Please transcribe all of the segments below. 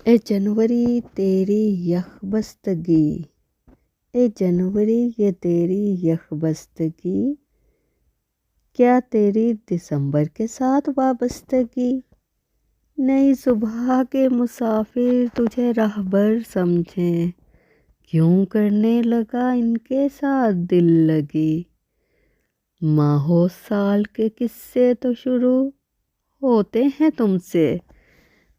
اے جنوری تیری یخ بستگی، اے جنوری یہ تیری یخ بستگی، کیا تیری دسمبر کے ساتھ وابستگی؟ نئی صبح کے مسافر تجھے رہبر سمجھیں، کیوں کرنے لگا ان کے ساتھ دل لگی؟ ماہو سال کے قصے تو شروع ہوتے ہیں تم سے،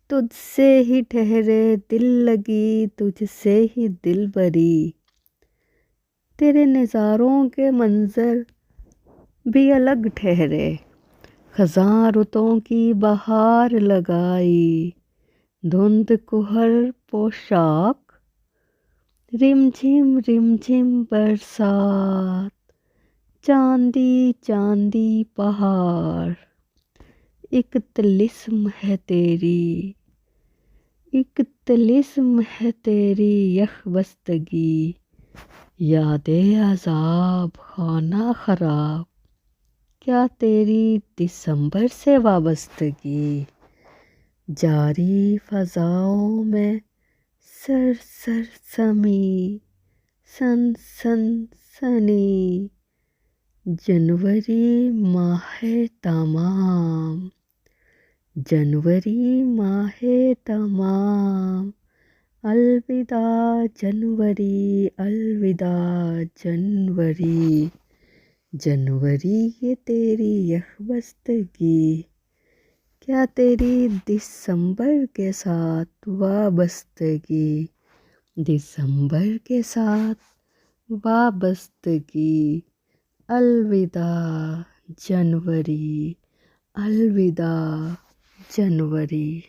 تجھ سے ہی ٹھہرے دل لگی، تجھ سے ہی دل بری۔ تیرے نظاروں کے منظر بھی الگ ٹھہرے، خزاں رتوں کی بہار لگائی، دھند کہر پوشاک، رم جھم برسات، چاندی چاندی پہاڑ۔ ایک طلسم ہے تیری، ایک طلسم ہے تیری یخ بستگی، یاد عذاب خانہ خراب، کیا تیری دسمبر سے وابستگی؟ جاری فضاؤں میں سرسمی سنسنی، جنوری ماہ تمام، جنوری ماہ تمام، الوداع جنوری، الوداع جنوری۔ جنوری یہ تیری یخ بستگی، کیا تیری دسمبر کے ساتھ وابستگی؟ دسمبر کے ساتھ وابستگی، الوداع جنوری، الوداع جنوری۔